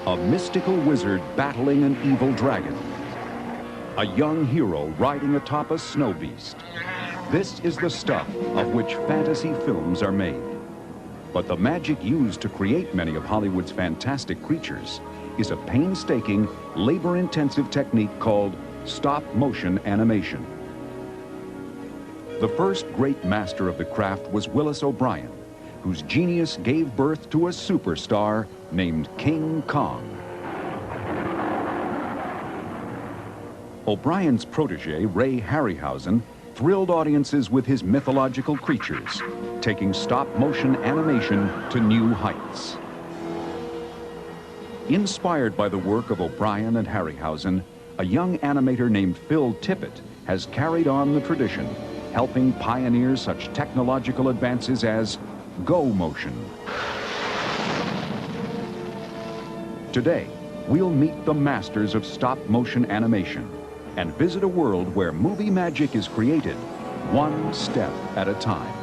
A mystical wizard battling an evil dragon. A young hero riding atop a snow beast. This is the stuff of which fantasy films are made. But the magic used to create many of Hollywood's fantastic creatures is a painstaking, labor-intensive technique called stop-motion animation. The first great master of the craft was Willis O'Brien, whose genius gave birth to a superstar named King Kong. O'Brien's protege, Ray Harryhausen, thrilled audiences with his mythological creatures, taking stop-motion animation to new heights. Inspired by the work of O'Brien and Harryhausen, a young animator named Phil Tippett has carried on the tradition, helping pioneer such technological advances as go motion. Today, we'll meet the masters of stop-motion animation and visit a world where movie magic is created one step at a time.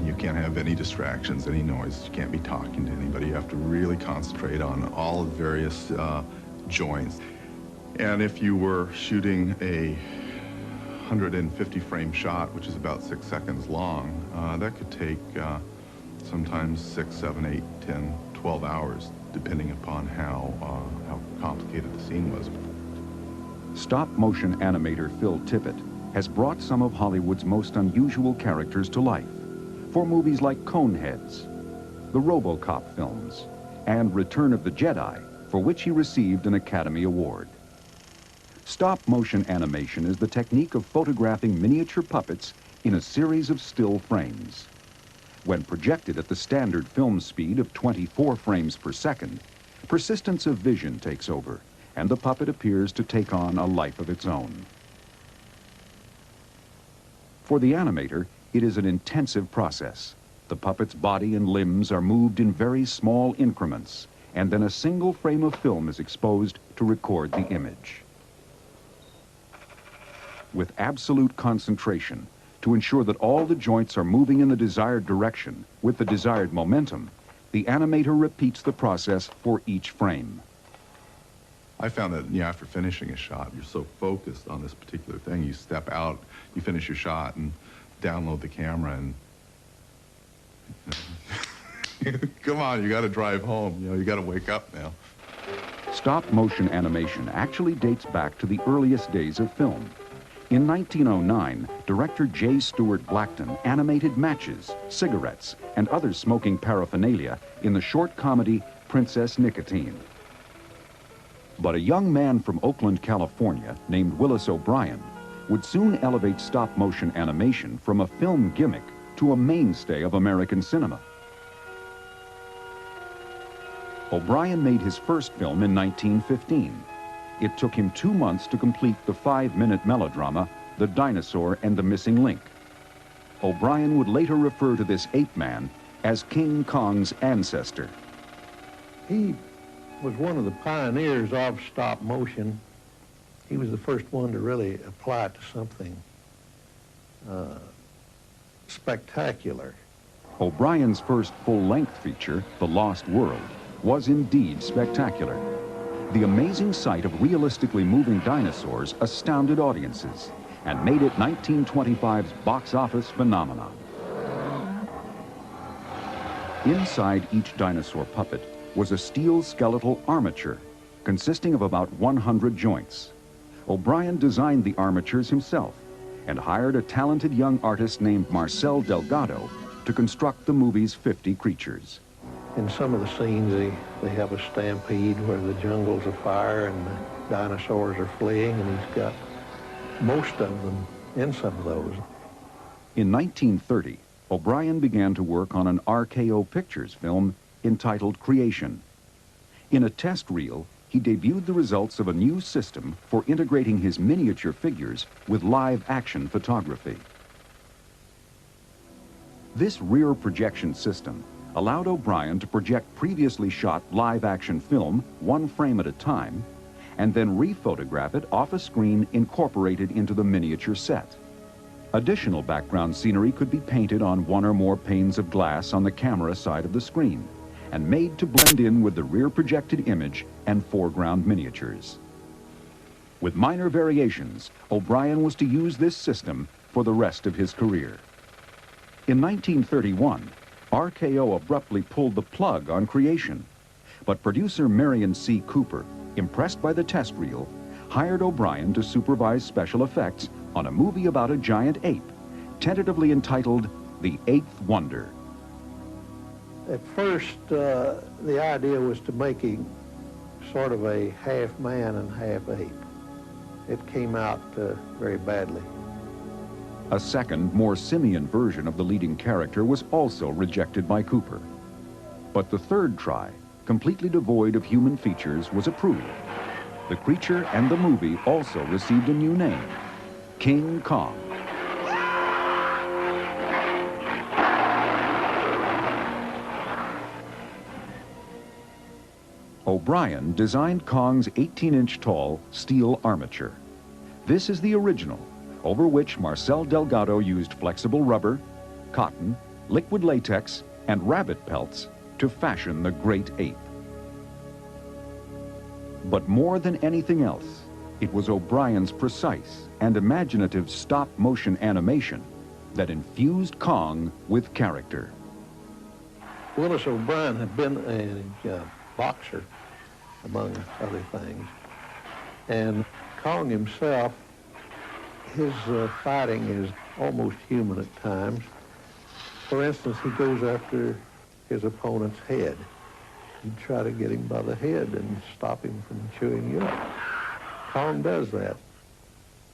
You can't have any distractions, any noise. You can't be talking to anybody. You have to really concentrate on all the various joints. And if you were shooting a 150 frame shot, which is about 6 seconds long, that could take sometimes 6, 7, 8, 10, 12 hours, depending upon how complicated the scene was. Stop-motion animator Phil Tippett has brought some of Hollywood's most unusual characters to life for movies like Coneheads, the RoboCop films, and Return of the Jedi, for which he received an Academy Award. Stop-motion animation is the technique of photographing miniature puppets in a series of still frames. When projected at the standard film speed of 24 frames per second, persistence of vision takes over, and the puppet appears to take on a life of its own. For the animator, it is an intensive process. The puppet's body and limbs are moved in very small increments, and then a single frame of film is exposed to record the image. With absolute concentration, to ensure that all the joints are moving in the desired direction with the desired momentum, the animator repeats the process for each frame. I found that after finishing a shot, you're so focused on this particular thing, you step out, you finish your shot, and download the camera, and come on, you got to drive home. You got to wake up now. Stop-motion animation actually dates back to the earliest days of film. In 1909, director J. Stuart Blackton animated matches, cigarettes, and other smoking paraphernalia in the short comedy Princess Nicotine. But a young man from Oakland, California, named Willis O'Brien, would soon elevate stop-motion animation from a film gimmick to a mainstay of American cinema. O'Brien made his first film in 1915. It took him 2 months to complete the 5-minute melodrama, The Dinosaur and the Missing Link. O'Brien would later refer to this ape man as King Kong's ancestor. He was one of the pioneers of stop motion. He was the first one to really apply it to something spectacular. O'Brien's first full-length feature, The Lost World, was indeed spectacular. The amazing sight of realistically moving dinosaurs astounded audiences and made it 1925's box office phenomenon. Inside each dinosaur puppet was a steel skeletal armature consisting of about 100 joints. O'Brien designed the armatures himself and hired a talented young artist named Marcel Delgado to construct the movie's 50 creatures. In some of the scenes, they have a stampede where the jungle's afire and the dinosaurs are fleeing, and he's got most of them in some of those. In 1930, O'Brien began to work on an RKO Pictures film entitled Creation. In a test reel, he debuted the results of a new system for integrating his miniature figures with live action photography. This rear projection system allowed O'Brien to project previously shot live action film one frame at a time and then rephotograph it off a screen incorporated into the miniature set. Additional background scenery could be painted on one or more panes of glass on the camera side of the screen and made to blend in with the rear projected image and foreground miniatures. With minor variations, O'Brien was to use this system for the rest of his career. In 1931, RKO abruptly pulled the plug on Creation, but producer Marion C. Cooper, impressed by the test reel, hired O'Brien to supervise special effects on a movie about a giant ape, tentatively entitled The Eighth Wonder. At first, the idea was to make him sort of a half man and half ape. It came out very badly. A second, more simian version of the leading character was also rejected by Cooper. But the third try, completely devoid of human features, was approved. The creature and the movie also received a new name, King Kong. O'Brien designed Kong's 18-inch tall steel armature. This is the original, over which Marcel Delgado used flexible rubber, cotton, liquid latex, and rabbit pelts to fashion the great ape. But more than anything else, it was O'Brien's precise and imaginative stop-motion animation that infused Kong with character. Willis O'Brien had been a boxer, among other things, and Kong himself, his fighting is almost human at times. For instance, he goes after his opponent's head. He'd try to get him by the head and stop him from chewing you up. Kong does that.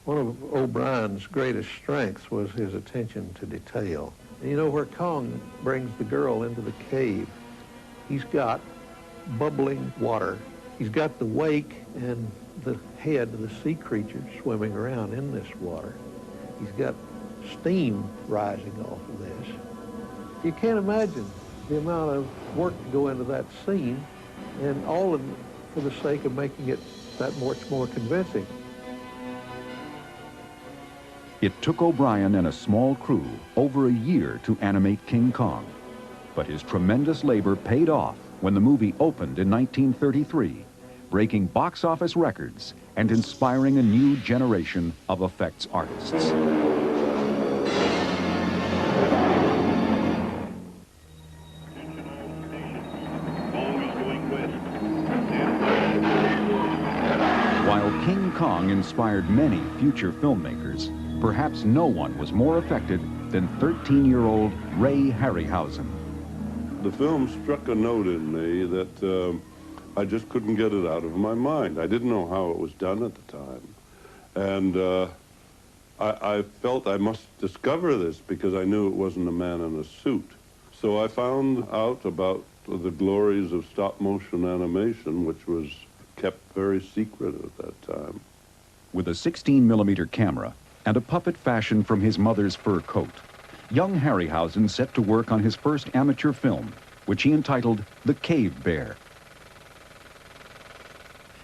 One of O'Brien's greatest strengths was his attention to detail. And you know, where Kong brings the girl into the cave, he's got bubbling water. He's got the wake and the head of the sea creature swimming around in this water. He's got steam rising off of this. You can't imagine the amount of work to go into that scene, and all for the sake of making it that much more convincing. It took O'Brien and a small crew over a year to animate King Kong, but his tremendous labor paid off when the movie opened in 1933, breaking box office records and inspiring a new generation of effects artists. While King Kong inspired many future filmmakers, perhaps no one was more affected than 13-year-old Ray Harryhausen. The film struck a note in me that I just couldn't get it out of my mind. I didn't know how it was done at the time. And I felt I must discover this because I knew it wasn't a man in a suit. So I found out about the glories of stop-motion animation, which was kept very secret at that time. With a 16-millimeter camera and a puppet fashioned from his mother's fur coat, young Harryhausen set to work on his first amateur film, which he entitled The Cave Bear.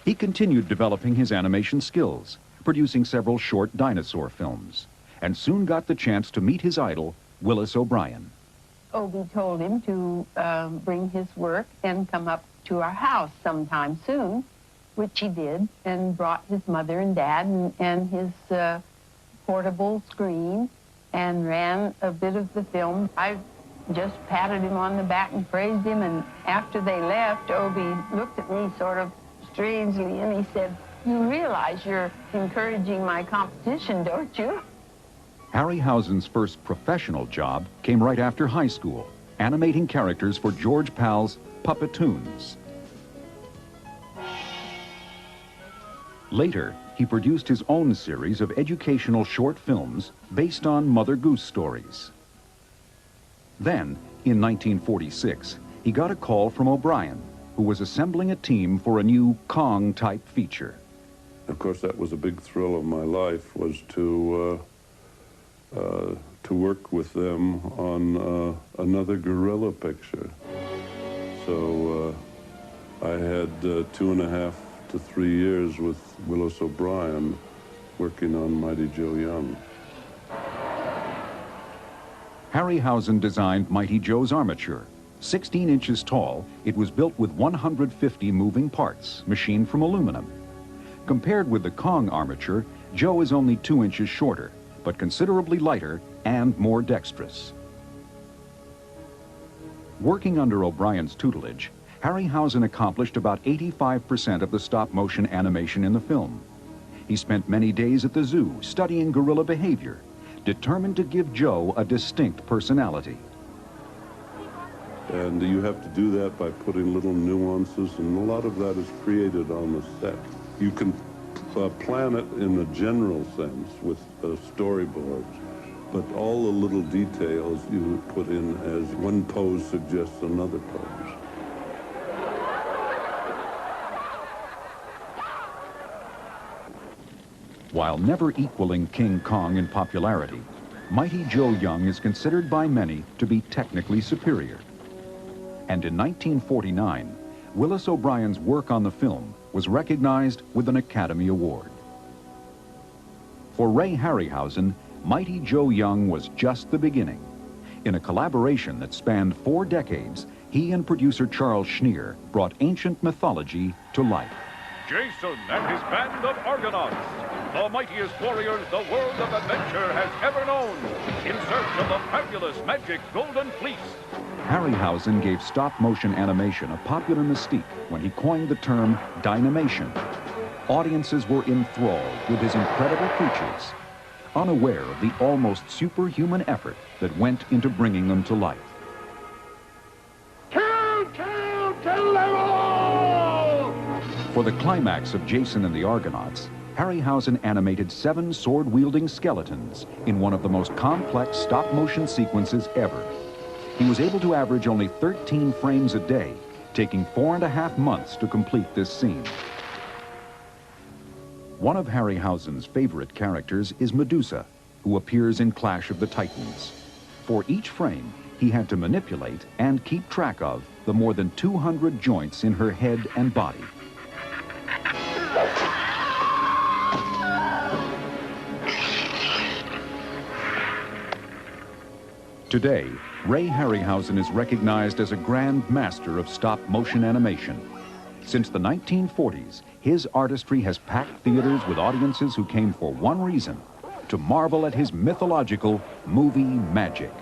He continued developing his animation skills, producing several short dinosaur films, and soon got the chance to meet his idol, Willis O'Brien. Obie told him to bring his work and come up to our house sometime soon, which he did, and brought his mother and dad and his portable screen and ran a bit of the film. I just patted him on the back and praised him, and after they left, Obie looked at me sort of strangely, and he said, "You realize you're encouraging my competition, don't you?" Harryhausen's first professional job came right after high school, animating characters for George Pal's Puppetoons. Later, he produced his own series of educational short films based on Mother Goose stories. Then, in 1946, he got a call from O'Brien, who was assembling a team for a new Kong-type feature. Of course, that was a big thrill of my life, was to work with them on another gorilla picture. So I had 2.5 to 3 years with Willis O'Brien working on Mighty Joe Young. Harryhausen designed Mighty Joe's armature. 16 inches tall, it was built with 150 moving parts, machined from aluminum. Compared with the Kong armature, Joe is only 2 inches shorter, but considerably lighter and more dexterous. Working under O'Brien's tutelage, Harryhausen accomplished about 85% of the stop-motion animation in the film. He spent many days at the zoo studying gorilla behavior, determined to give Joe a distinct personality. And you have to do that by putting little nuances, and a lot of that is created on the set. You can plan it in a general sense with storyboards, but all the little details you put in as one pose suggests another pose. While never equaling King Kong in popularity, Mighty Joe Young is considered by many to be technically superior. And in 1949, Willis O'Brien's work on the film was recognized with an Academy Award. For Ray Harryhausen, Mighty Joe Young was just the beginning. In a collaboration that spanned 4 decades, he and producer Charles Schneer brought ancient mythology to life. Jason and his band of Argonauts, the mightiest warriors the world of adventure has ever known, in search of the fabulous magic Golden Fleece. Harryhausen gave stop-motion animation a popular mystique when he coined the term dynamation. Audiences were enthralled with his incredible creatures, unaware of the almost superhuman effort that went into bringing them to life. Kill them all! For the climax of Jason and the Argonauts, Harryhausen animated 7 sword-wielding skeletons in one of the most complex stop-motion sequences ever. He was able to average only 13 frames a day, taking 4.5 months to complete this scene. One of Harryhausen's favorite characters is Medusa, who appears in Clash of the Titans. For each frame, he had to manipulate and keep track of the more than 200 joints in her head and body. Today, Ray Harryhausen is recognized as a grand master of stop-motion animation. Since the 1940s, his artistry has packed theaters with audiences who came for one reason: to marvel at his mythological movie magic.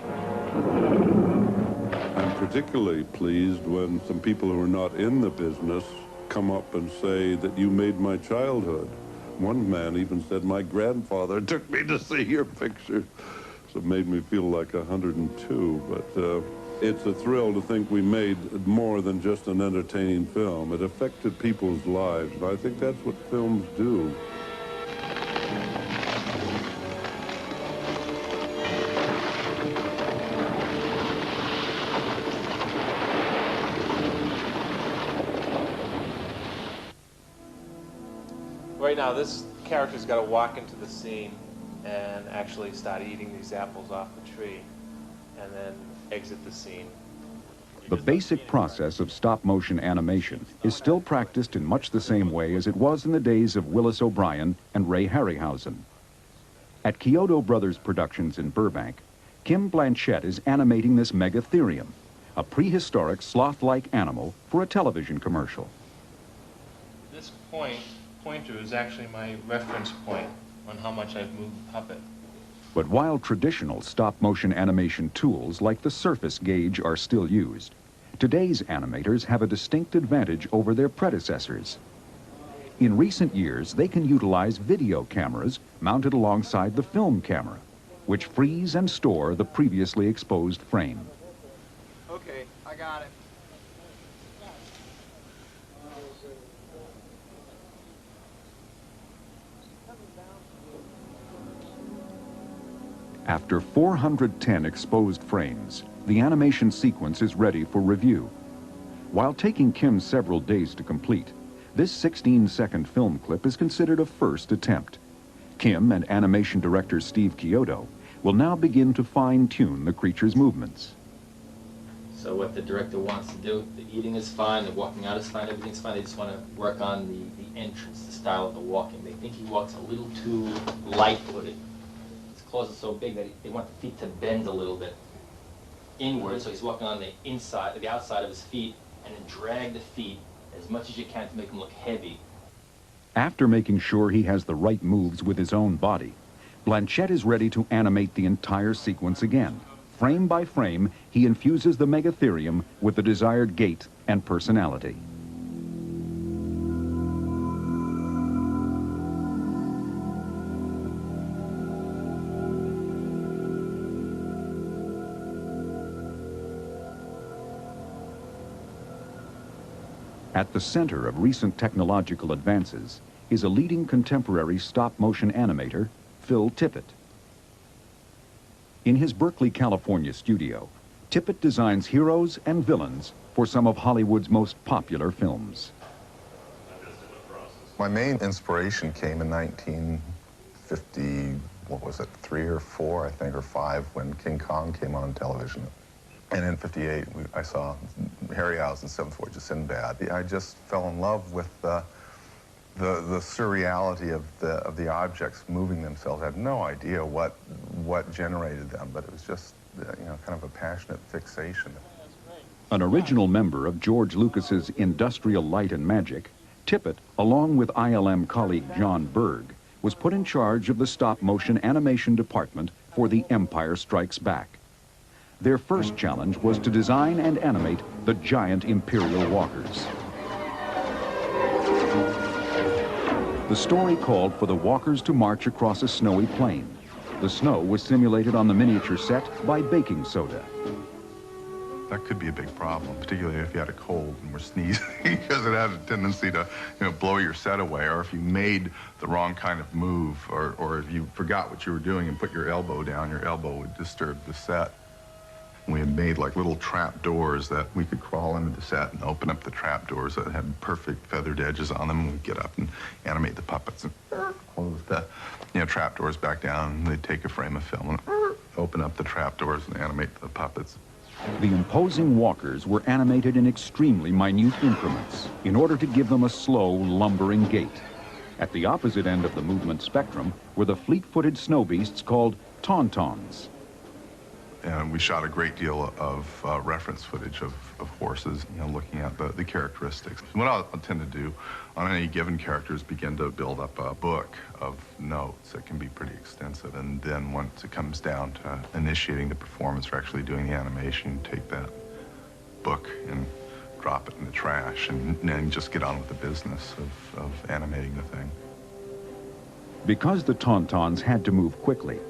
I'm particularly pleased when some people who are not in the business come up and say that you made my childhood. One man even said, my grandfather took me to see your picture. So it made me feel like 102, but it's a thrill to think we made more than just an entertaining film. It affected people's lives, and I think that's what films do. Right now, this character's got to walk into the scene and actually start eating these apples off the tree, and then exit the scene. The basic process of stop-motion animation is still practiced in much the same way as it was in the days of Willis O'Brien and Ray Harryhausen. At Kyoto Brothers Productions in Burbank, Kim Blanchett is animating this Megatherium, a prehistoric sloth-like animal, for a television commercial. This pointer is actually my reference point on how much I've moved the puppet. But while traditional stop-motion animation tools like the surface gauge are still used, today's animators have a distinct advantage over their predecessors. In recent years, they can utilize video cameras mounted alongside the film camera, which freeze and store the previously exposed frame. Okay, I got it. After 410 exposed frames, the animation sequence is ready for review. While taking Kim several days to complete, this 16-second film clip is considered a first attempt. Kim and animation director Steve Chiodo will now begin to fine-tune the creature's movements. So what the director wants to do, the eating is fine, the walking out is fine, everything's fine. They just want to work on the entrance, the style of the walking. They think he walks a little too light-footed. His claws are so big that they want the feet to bend a little bit inward, so he's walking on the inside, the outside of his feet, and then drag the feet as much as you can to make them look heavy. After making sure he has the right moves with his own body, Blanchett is ready to animate the entire sequence again. Frame by frame, he infuses the megatherium with the desired gait and personality. At the center of recent technological advances is a leading contemporary stop-motion animator, Phil Tippett. In his Berkeley, California studio, Tippett designs heroes and villains for some of Hollywood's most popular films. My main inspiration came in 1950, what was it, 3 or 4, I think, or 5, when King Kong came on television. And in 58, I saw Harryhausen's Seventh Voyage of Sinbad. I just fell in love with the surreality of the objects moving themselves. I had no idea what generated them, but it was just kind of a passionate fixation. An original member of George Lucas's Industrial Light and Magic, Tippett, along with ILM colleague John Berg, was put in charge of the stop-motion animation department for The Empire Strikes Back. Their first challenge was to design and animate the giant Imperial walkers. The story called for the walkers to march across a snowy plain. The snow was simulated on the miniature set by baking soda. That could be a big problem, particularly if you had a cold and were sneezing, because it had a tendency to blow your set away, or if you made the wrong kind of move, or if you forgot what you were doing and put your elbow down, your elbow would disturb the set. We had made like little trap doors that we could crawl into the set and open up the trap doors that had perfect feathered edges on them. We'd get up and animate the puppets and close the trap doors back down. And they'd take a frame of film and open up the trap doors and animate the puppets. The imposing walkers were animated in extremely minute increments in order to give them a slow, lumbering gait. At the opposite end of the movement spectrum were the fleet-footed snow beasts called tauntauns. And we shot a great deal of reference footage of horses, looking at the characteristics. What I'll tend to do on any given character is begin to build up a book of notes that can be pretty extensive. And then once it comes down to initiating the performance or actually doing the animation, take that book and drop it in the trash and then just get on with the business of animating the thing. Because the tauntauns had to move quickly,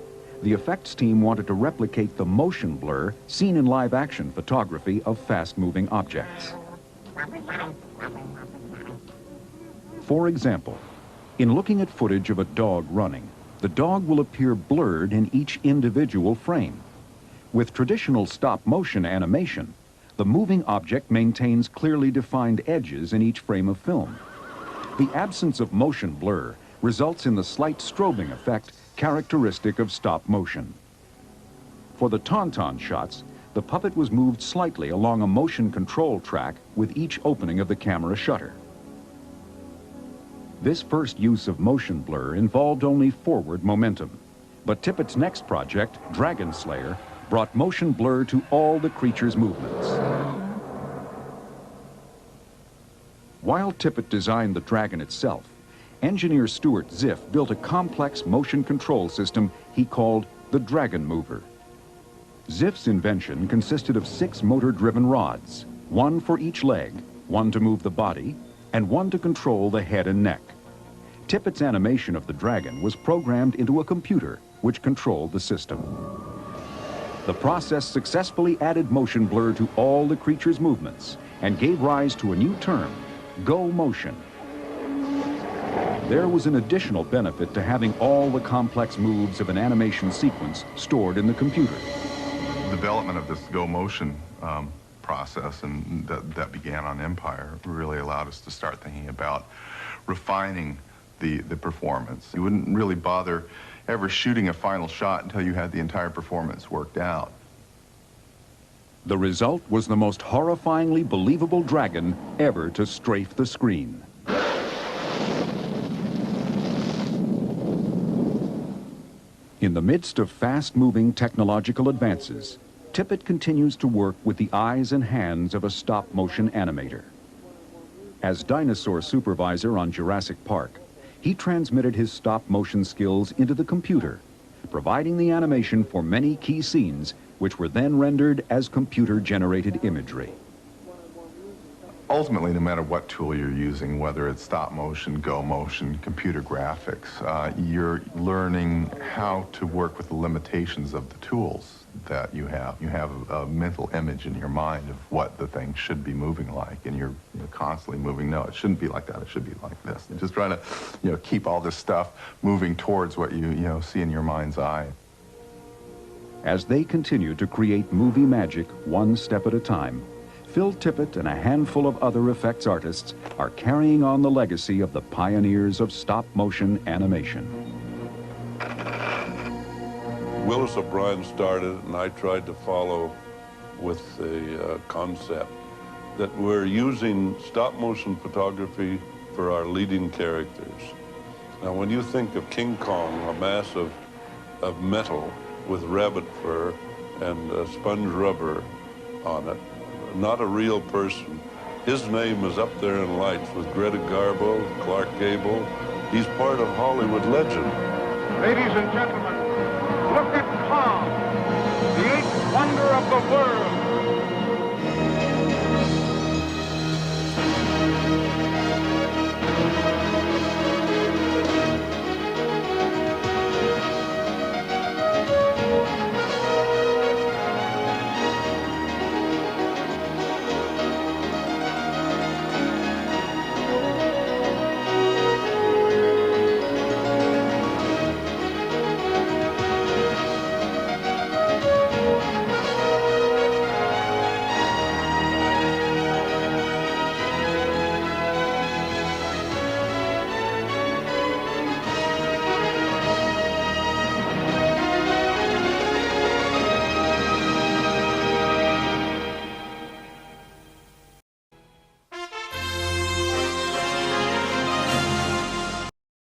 the effects team wanted to replicate the motion blur seen in live-action photography of fast-moving objects. For example, in looking at footage of a dog running, the dog will appear blurred in each individual frame. With traditional stop-motion animation, the moving object maintains clearly defined edges in each frame of film. The absence of motion blur results in the slight strobing effect characteristic of stop motion. For the tauntaun shots, the puppet was moved slightly along a motion control track with each opening of the camera shutter. This first use of motion blur involved only forward momentum, but Tippett's next project, Dragon Slayer, brought motion blur to all the creature's movements. While Tippett designed the dragon itself, engineer Stuart Ziff built a complex motion control system he called the Dragon Mover. Ziff's invention consisted of 6 motor-driven rods, 1 for each leg, 1 to move the body, and 1 to control the head and neck. Tippett's animation of the dragon was programmed into a computer which controlled the system. The process successfully added motion blur to all the creature's movements and gave rise to a new term, go motion. There was an additional benefit to having all the complex moves of an animation sequence stored in the computer. Development of this go motion process, and that began on Empire, really allowed us to start thinking about refining the performance. You wouldn't really bother ever shooting a final shot until you had the entire performance worked out. The result was the most horrifyingly believable dragon ever to strafe the screen. In the midst of fast-moving technological advances, Tippett continues to work with the eyes and hands of a stop-motion animator. As dinosaur supervisor on Jurassic Park, he transmitted his stop-motion skills into the computer, providing the animation for many key scenes, which were then rendered as computer-generated imagery. Ultimately, no matter what tool you're using, whether it's stop motion, go motion, computer graphics, you're learning how to work with the limitations of the tools that you have. You have a mental image in your mind of what the thing should be moving like, and you're constantly moving. No, it shouldn't be like that. It should be like this. And just trying to, keep all this stuff moving towards what you see in your mind's eye. As they continue to create movie magic one step at a time, Phil Tippett and a handful of other effects artists are carrying on the legacy of the pioneers of stop-motion animation. Willis O'Brien started, and I tried to follow with the concept that we're using stop-motion photography for our leading characters. Now, when you think of King Kong, a mass of metal with rabbit fur and sponge rubber on it, not a real person. His name is up there in lights with Greta Garbo, Clark Gable. He's part of Hollywood legend. Ladies and gentlemen, look at Kong, the eighth wonder of the world.